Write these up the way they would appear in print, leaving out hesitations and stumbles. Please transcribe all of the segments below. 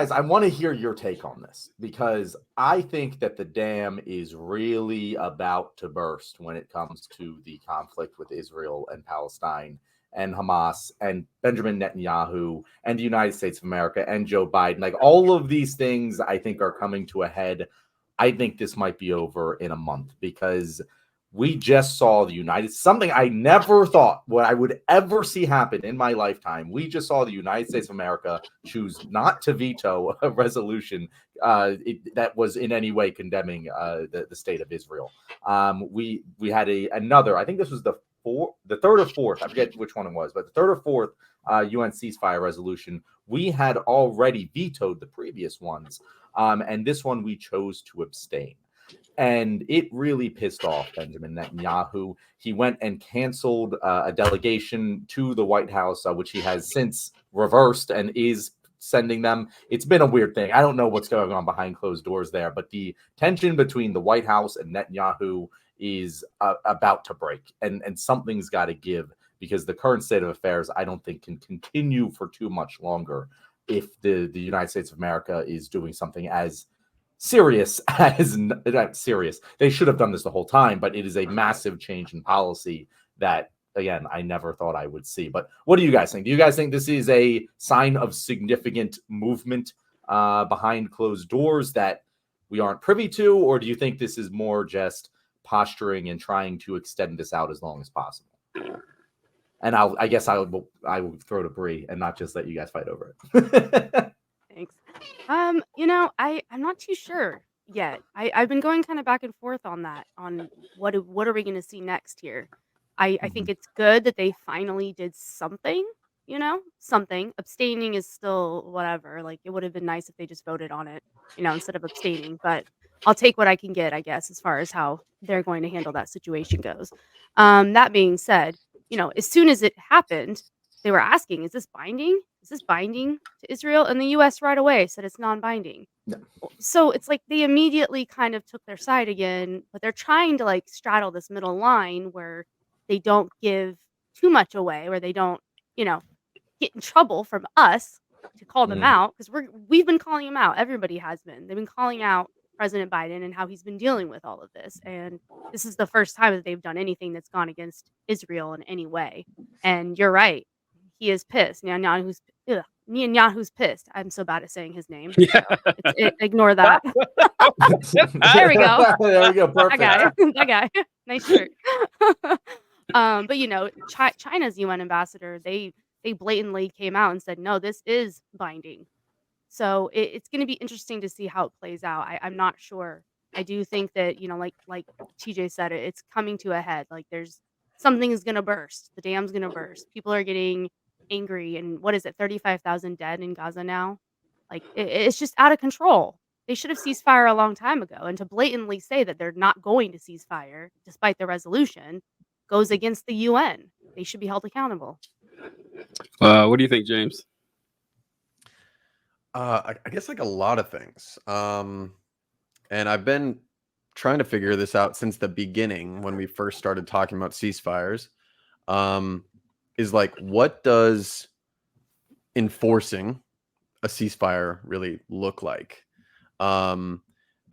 guys, I want to hear your take on this because I think that the dam is really about to burst when it comes to the conflict with Israel and Palestine and Hamas and Benjamin Netanyahu and the United States of America and Joe Biden. Like all of these things, I think are coming to a head. I think this might be over in a month because we just saw the United, something I never thought what I would ever see happen in my lifetime. We just saw the United States of America choose not to veto a resolution that was in any way condemning the state of Israel. We had another. I think this was the third or fourth. I forget which one it was, but the third or fourth UN ceasefire resolution. We had already vetoed the previous ones, and this one we chose to abstain. And it really pissed off Benjamin Netanyahu. He went and canceled a delegation to the White House, which he has since reversed and is sending them. It's been a weird thing. I don't know what's going on behind closed doors there, but the tension between the White House and Netanyahu is about to break, and something's got to give because the current state of affairs, I don't think, can continue for too much longer if the United States of America is doing something as serious as not serious. They should have done this the whole time, but it is a massive change in policy that, again, I never thought I would see. But what do you guys think? Do you guys think this is a sign of significant movement behind closed doors that we aren't privy to, or do you think this is more just posturing and trying to extend this out as long as possible? And I guess I will throw to Bree and not just let you guys fight over it. Thanks. I'm not too sure yet. I've been going kind of back and forth on that, on what are we going to see next here. I think it's good that they finally did something, something. Abstaining is still whatever. Like, it would have been nice if they just voted on it, instead of abstaining. But I'll take what I can get, I guess, as far as how they're going to handle that situation goes. That being said, as soon as it happened, they were asking, is this binding? Is this binding to Israel? And the U.S. right away said it's non-binding. No. So it's like they immediately kind of took their side again, but they're trying to like straddle this middle line where they don't give too much away, where they don't, get in trouble from us to call them out, because we've been calling him out. Everybody has been. They've been calling out President Biden and how he's been dealing with all of this. And this is the first time that they've done anything that's gone against Israel in any way. And you're right. He is pissed. Netanyahu's pissed. I'm so bad at saying his name. Yeah. Ignore that. There we go. There we go. Perfect. That guy. Nice shirt. But China's UN ambassador, they blatantly came out and said, no, this is binding. So it's going to be interesting to see how it plays out. I'm not sure. I do think that, like TJ said, it's coming to a head. Like, something is going to burst. The dam's going to burst. People are getting angry. And what is it? 35,000 dead in Gaza now. Like, it's just out of control. They should have ceased fire a long time ago. And to blatantly say that they're not going to cease fire, despite the resolution, goes against the UN. They should be held accountable. What do you think, James? I guess like a lot of things. And I've been trying to figure this out since the beginning when we first started talking about ceasefires. Is like, what does enforcing a ceasefire really look like? And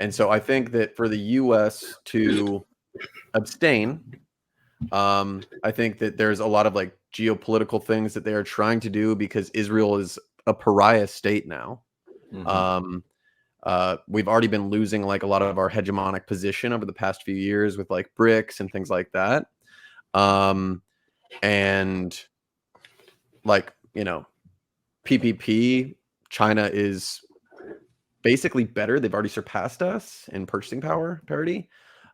so I think that for the US to abstain, I think that there's a lot of like geopolitical things that they are trying to do because Israel is a pariah state now. We've already been losing like a lot of our hegemonic position over the past few years with like BRICS and things like that. And like, PPP, China is basically better. They've already surpassed us in purchasing power parity,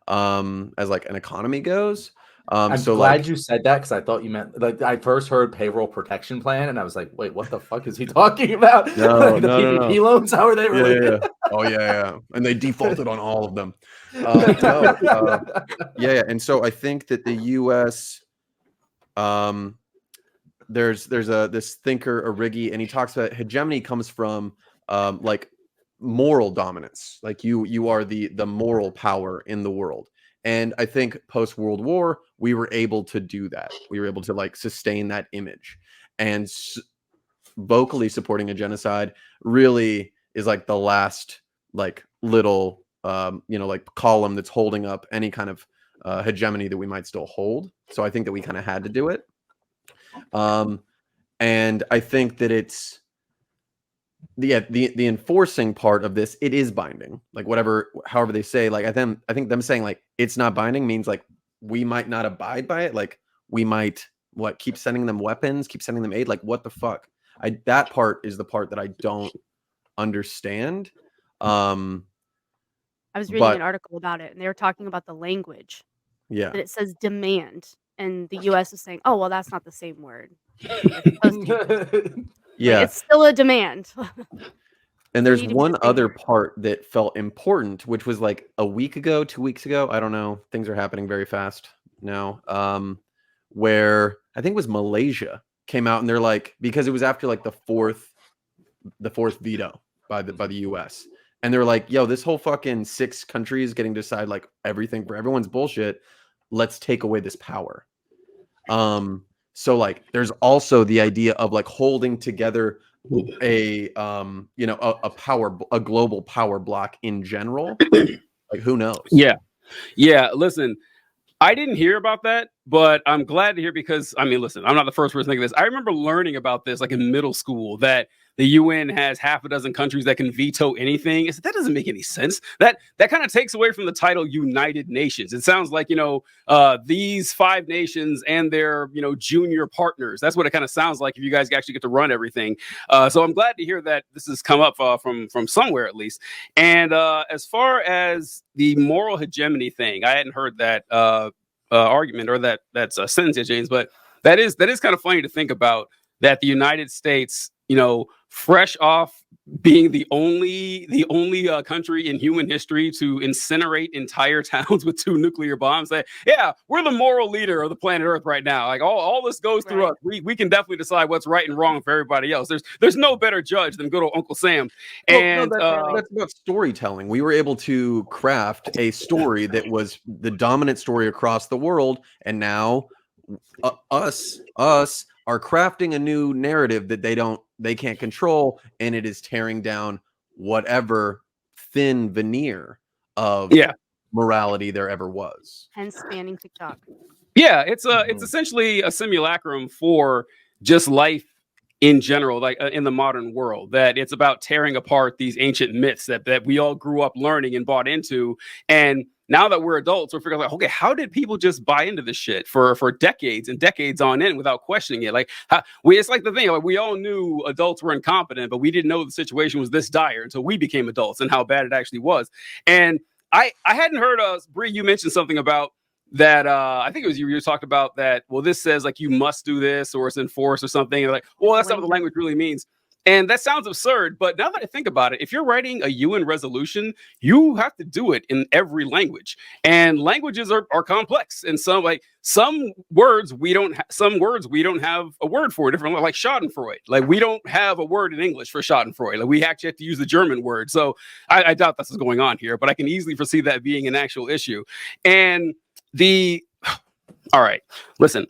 as like an economy goes. I'm glad you said that because I thought you meant, like, I first heard payroll protection plan and I was like, wait, what the fuck is he talking about? No, the PPP loans, how are they related? Yeah. Oh yeah. And they defaulted on all of them. And so I think that the US, there's this thinker, Origi, and he talks about hegemony comes from like moral dominance. Like you are the moral power in the world. And I think post World War, we were able to do that. We were able to like sustain that image, and vocally supporting a genocide really is like the last like little like column that's holding up any kind of hegemony that we might still hold. So I think that we kind of had to do it. And I think that it's the enforcing part of this, it is binding. Like however they say, like I think them saying like it's not binding means like we might not abide by it. Like we might keep sending them weapons, keep sending them aid. Like what the fuck? That part is the part that I don't understand. I was reading an article about it, and they were talking about the language. Yeah. That it says demand, and the U.S. is saying, "Oh, well, that's not the same word." Yeah, it's still a demand. And there's one other part that felt important, which was like a week ago, 2 weeks ago. I don't know. Things are happening very fast now. Where I think it was Malaysia came out and they're like, because it was after like the fourth veto by the US. And they're like, yo, this whole fucking 6 countries getting to decide like everything for everyone's bullshit. Let's take away this power. So like there's also the idea of like holding together a global power block in general. Like who knows? Yeah. Listen, I didn't hear about that, but I'm glad to hear because I mean, listen, I'm not the first person to think of this. I remember learning about this like in middle school that the UN has half a dozen countries that can veto anything. I said, that doesn't make any sense. That kind of takes away from the title United Nations. It sounds like, these 5 nations and their, junior partners. That's what it kind of sounds like if you guys actually get to run everything. So I'm glad to hear that this has come up from somewhere at least. And as far as the moral hegemony thing, I hadn't heard that argument or that's a sentence yet, James, but that is kind of funny to think about that the United States, fresh off being the only country in human history to incinerate entire towns with 2 nuclear bombs. That we're the moral leader of the planet Earth right now. Like all this goes through us. We can definitely decide what's right and wrong for everybody else. There's no better judge than good old Uncle Sam. And that's about storytelling. We were able to craft a story that was the dominant story across the world, and now us are crafting a new narrative that they can't control, and it is tearing down whatever thin veneer of morality there ever was. Hence banning TikTok. Yeah, it's essentially a simulacrum for just life in general, like in the modern world, that it's about tearing apart these ancient myths that we all grew up learning and bought into. And now that we're adults, we're figuring out, okay, how did people just buy into this shit for decades and decades on end without questioning it? Like, it's like the thing, like we all knew adults were incompetent, but we didn't know the situation was this dire until we became adults and how bad it actually was. And I hadn't heard, Bree, you mentioned something about that. I think it was you talked about that. Well, this says like you must do this or it's enforced or something. And like, well, that's not what the language really means. And that sounds absurd, but now that I think about it, if you're writing a UN resolution, you have to do it in every language. And languages are complex. And some words we don't have a word for, different, like Schadenfreude. Like we don't have a word in English for Schadenfreude. Like we actually have to use the German word. So I doubt that's what's going on here, but I can easily foresee that being an actual issue. And all right, listen.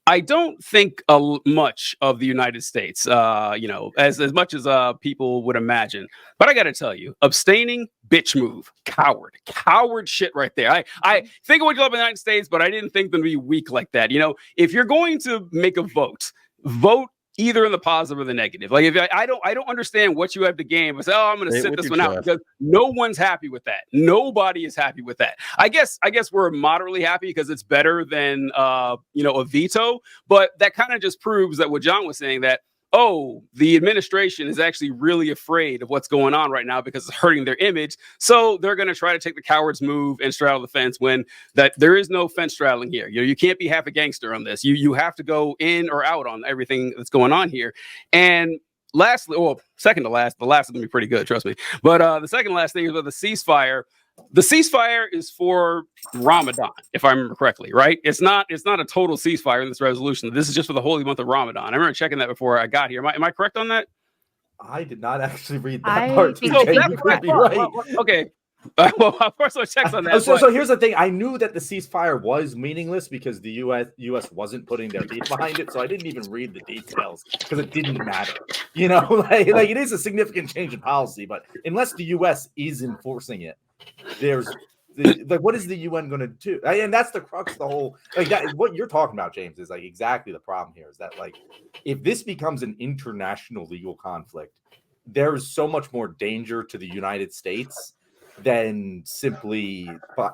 I don't think much of the United States, as much as people would imagine. But I got to tell you, abstaining, bitch move, coward shit right there. I think of what you love in the United States, but I didn't think them to be weak like that. If you're going to make a vote either in the positive or the negative. Like if I don't understand what you have to gain, but say, I'm going to sit this one out because no one's happy with that. Nobody is happy with that. I guess we're moderately happy because it's better than a veto. But that kind of just proves that what John was saying, that the administration is actually really afraid of what's going on right now because it's hurting their image. So they're going to try to take the coward's move and straddle the fence when that there is no fence straddling here. You can't be half a gangster on this. You have to go in or out on everything that's going on here. And lastly, second to last, the last is going to be pretty good, trust me. But the second to last thing is about the ceasefire. The ceasefire is for Ramadan, if I remember correctly, right? It's not a total ceasefire in this resolution. This is just for the holy month of Ramadan. I remember checking that before I got here. Am I correct on that? I did not actually read that part. So that's right. Okay. Well, of course, no checks on that. So here's the thing: I knew that the ceasefire was meaningless because the U.S. wasn't putting their teeth behind it, so I didn't even read the details because it didn't matter. You know, like it is a significant change in policy, but unless the U.S. is enforcing it, there's like, what is the UN going to do? And that's the crux of the whole, like, that. What you're talking about, James, is like exactly the problem here. Is that, like, if this becomes an international legal conflict, there is so much more danger to the United States than simply,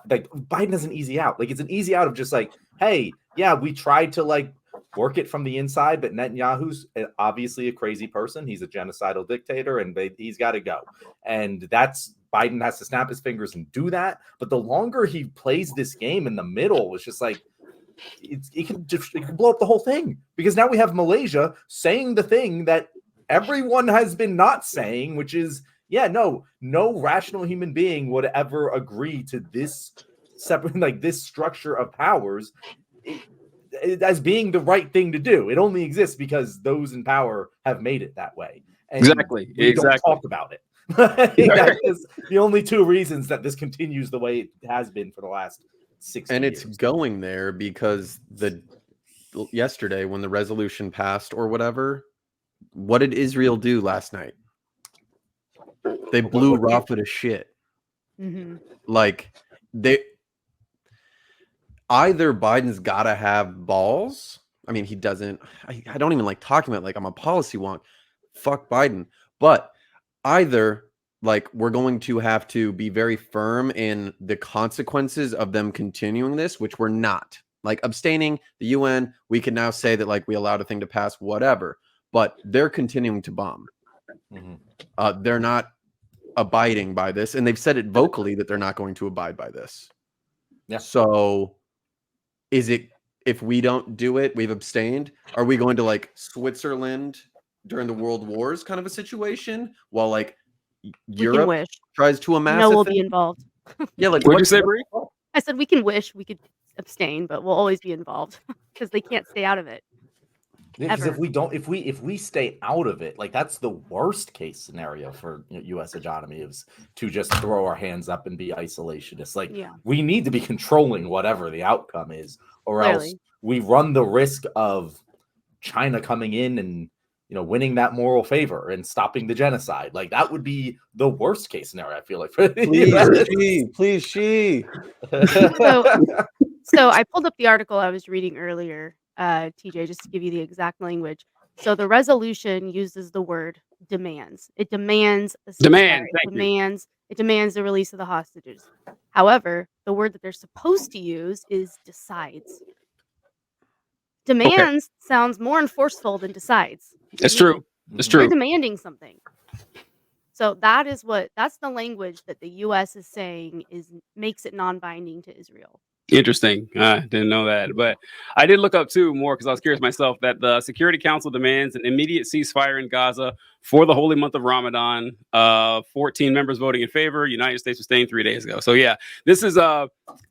like, Biden is an easy out. Like, it's an easy out of just like, hey, yeah, we tried to like work it from the inside, but Netanyahu's obviously a crazy person. He's a genocidal dictator, and he's got to go. And that's, Biden has to snap his fingers and do that. But the longer he plays this game in the middle, it's just like, it can blow up the whole thing, because now we have Malaysia saying the thing that everyone has been not saying, which is, yeah, no rational human being would ever agree to this separate, like this structure of powers as being the right thing to do. It only exists because those in power have made it that way. And exactly. We don't talk about it. That is the only two reasons that this continues the way it has been for the last 6 years. And it's going there because yesterday when the resolution passed or whatever, what did Israel do last night? They blew Rafah to shit. Mm-hmm. Like, either Biden's got to have balls. I mean, he doesn't. I don't even like talking about, like, I'm a policy wonk. Fuck Biden. But either, like, we're going to have to be very firm in the consequences of them continuing this, which we're not. Like, abstaining, the UN, we can now say that, like, we allowed a thing to pass, whatever. But they're continuing to bomb. Mm-hmm. They're not abiding by this, and they've said it vocally that they're not going to abide by this. Yeah. So is it, if we don't do it, we've abstained, are we going to, like, Switzerland during the World Wars kind of a situation, while, like, Europe tries to amass? No, we'll be involved. Yeah, like, what'd you say, Bree? I said we can wish we could abstain, but we'll always be involved because they can't stay out of it. Because if we stay out of it, like, that's the worst case scenario for U.S. hegemony, is to just throw our hands up and be isolationist. Like, we need to be controlling whatever the outcome is, or else we run the risk of China coming in and winning that moral favor and stopping the genocide. Like, that would be the worst case scenario, I feel like. Please, she. So I pulled up the article I was reading earlier, TJ, just to give you the exact language. So the resolution uses the word demands. It demands a ceasefire. It demands the release of the hostages. However, the word that they're supposed to use is decides. Demands sounds more enforceful than decides. It's true. It's true. They're demanding something. So that's the language that the U.S. is saying makes it non-binding to Israel. Interesting. Didn't know that, but I did look up too more because I was curious myself that the Security Council demands an immediate ceasefire in Gaza for the holy month of Ramadan. 14 members voting in favor. United States abstained 3 days ago. So yeah, this is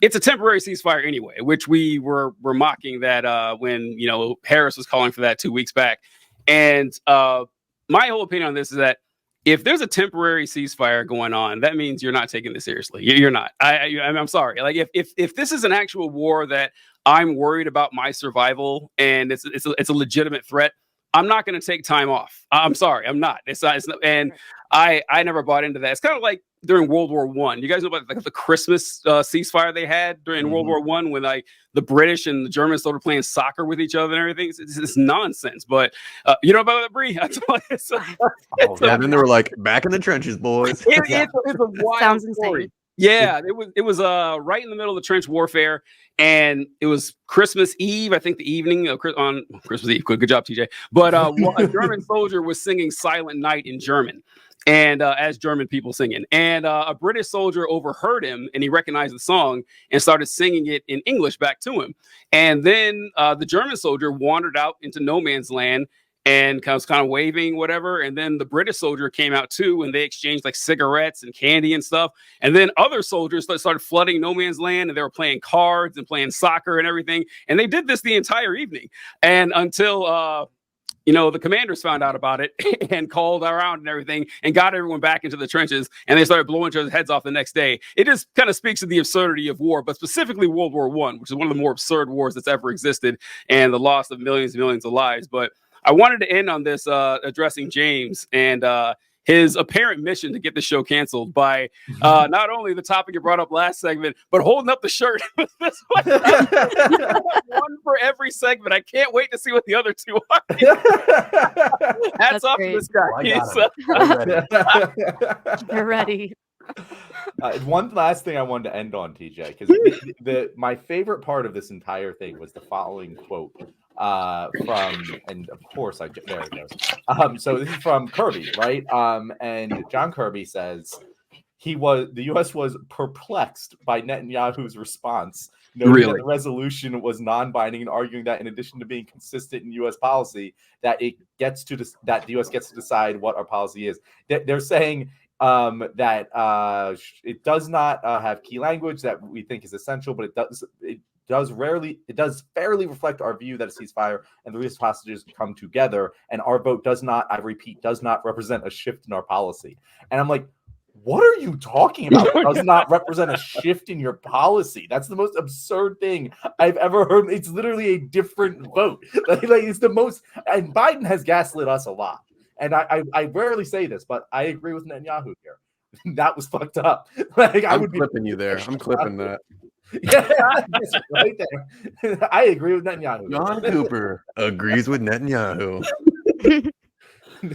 it's a temporary ceasefire anyway, which we were mocking that when Harris was calling for that 2 weeks back. And my whole opinion on this is that if there's a temporary ceasefire going on, that means you're not taking this seriously. You're not. I'm sorry. Like, if this is an actual war that I'm worried about my survival and it's a legitimate threat, I'm not going to take time off. I'm sorry. I'm not. It's not. And I never bought into that. It's kind of like during World War I. You guys know about the Christmas ceasefire they had during World War I, when like the British and the Germans started playing soccer with each other and everything. It's nonsense. But you know about that, Bree? Then they were like, back in the trenches, boys. It's a wild Sounds story. insane. Yeah, it was right in the middle of the trench warfare, and it was Christmas Eve, I think, the evening on Christmas Eve. Good job, TJ. But a German soldier was singing Silent Night in German, and as German people singing, and a British soldier overheard him, and he recognized the song and started singing it in English back to him. And then the German soldier wandered out into no man's land and was kind of waving, whatever. And then the British soldier came out too, and they exchanged like cigarettes and candy and stuff. And then other soldiers started flooding no man's land, and they were playing cards and playing soccer and everything. And they did this the entire evening, and until the commanders found out about it and called around and everything and got everyone back into the trenches, and they started blowing each other's heads off the next day. It just kind of speaks to the absurdity of war, but specifically World War I, which is one of the more absurd wars that's ever existed, and the loss of millions and millions of lives. But I wanted to end on this addressing James and his apparent mission to get the show canceled by not only the topic you brought up last segment, but holding up the shirt with this one. One for every segment. I can't wait to see what the other two are. Hats off to this guy. They're ready. One last thing I wanted to end on, TJ, because my favorite part of this entire thing was the following quote from, and of course there it goes. So this is from Kirby, right? And John Kirby says the U.S. was perplexed by Netanyahu's response, noting that the resolution was non-binding, and arguing that in addition to being consistent in U.S. policy, that the U.S. gets to decide what our policy is. They're saying that it does not have key language that we think is essential, but it does fairly reflect our view that a ceasefire and the release of hostages come together, and our vote does not, I repeat, does not represent a shift in our policy. And I'm like, what are you talking about? It does not represent a shift in your policy. That's the most absurd thing I've ever heard. It's literally a different vote. Like it's the most, and Biden has gaslit us a lot. And I rarely say this, but I agree with Netanyahu here. That was fucked up. Like I'm clipping you there. I'm clipping that. Yeah, right there. I agree with Netanyahu. John Cooper agrees with Netanyahu.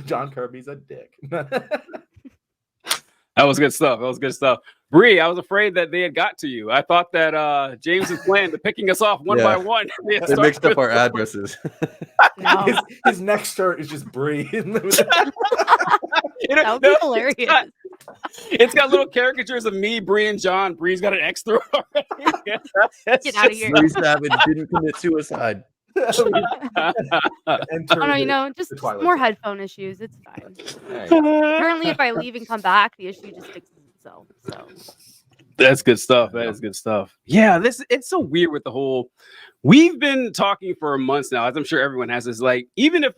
John Kirby's a dick. That was good stuff. Bree, I was afraid that they had got to you. I thought that James's plan to picking us off one by one. They mixed up our addresses. No. His next shirt is just Bree. That would be hilarious. It's got little caricatures of me, Bree, and John. Bree's got an X through already. Get out of here. Bree Savage didn't commit suicide. Just more headphone issues. It's fine. Apparently, if I leave and come back, the issue just fixes itself. So that's good stuff. That is good stuff. Yeah, it's so weird with the whole. We've been talking for months now, as I'm sure everyone has. Is like, even if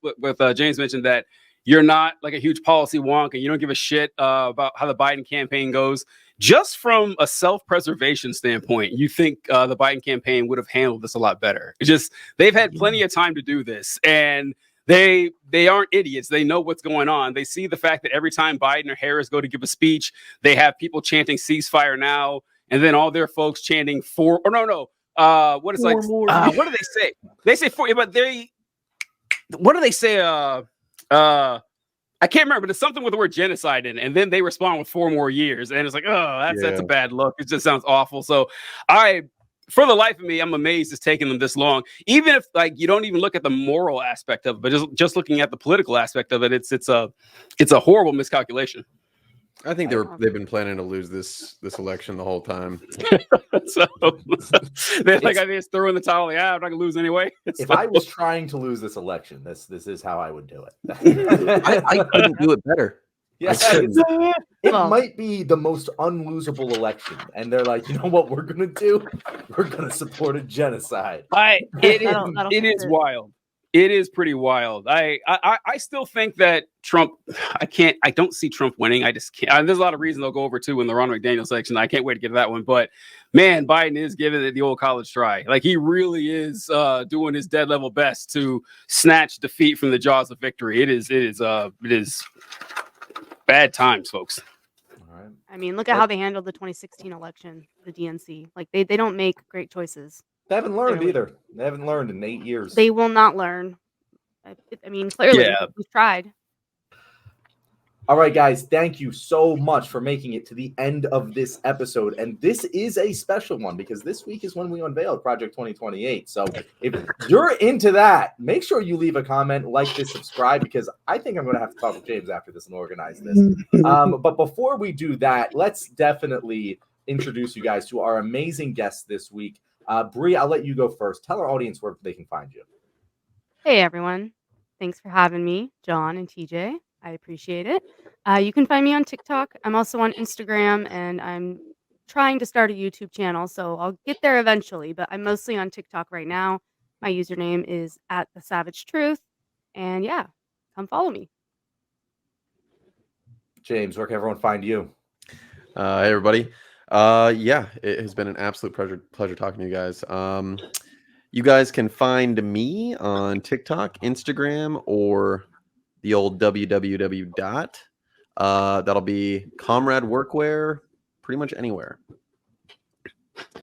with James mentioned that you're not like a huge policy wonk and you don't give a shit about how the Biden campaign goes. Just from a self-preservation standpoint, you think the Biden campaign would have handled this a lot better. It's just they've had plenty of time to do this, and they aren't idiots. They know what's going on. They see the fact that every time Biden or Harris go to give a speech, they have people chanting "ceasefire now," and then all their folks chanting what do they say? They say four, but what do they say? I can't remember, but it's something with the word genocide in it. And then they respond with 4 more years. And it's like, that's a bad look. It just sounds awful. So for the life of me, I'm amazed it's taken them this long. Even if you don't even look at the moral aspect of it, but just looking at the political aspect of it, it's a horrible miscalculation. I think they've been planning to lose this election the whole time. So they're I just threw in the towel. Yeah, I'm not gonna lose anyway. If I was trying to lose this election, this is how I would do it. I couldn't do it better. Yes, it might be the most unlosable election, and they're like, you know what we're gonna do? We're gonna support a genocide. It is wild. It is pretty wild. I still think that Trump. I don't see Trump winning. I just can't. There's a lot of reasons they'll go over too in the Ron McDaniel section. I can't wait to get to that one. But man, Biden is giving it the old college try. Like he really is doing his dead level best to snatch defeat from the jaws of victory. It is bad times, folks. All right. I mean, look at how they handled the 2016 election, the DNC. Like they don't make great choices. They haven't learned either. They haven't learned in 8 years. They will not learn. I mean, clearly, we've tried. All right, guys, thank you so much for making it to the end of this episode. And this is a special one because this week is when we unveil Project 2028. So if you're into that, make sure you leave a comment, like this, subscribe, because I think I'm going to have to talk with James after this and organize this. But before we do that, let's definitely introduce you guys to our amazing guests this week. Bree, I'll let you go first. Tell our audience where they can find you. Hey, everyone. Thanks for having me, John and TJ. I appreciate it. You can find me on TikTok. I'm also on Instagram, and I'm trying to start a YouTube channel, so I'll get there eventually, but I'm mostly on TikTok right now. My username is @thesavagetruth, And yeah, come follow me. James, where can everyone find you? Hey everybody. Yeah, it has been an absolute pleasure talking to you guys. You guys can find me on TikTok, Instagram, or the old www dot. That'll be Comrade Workwear, pretty much anywhere.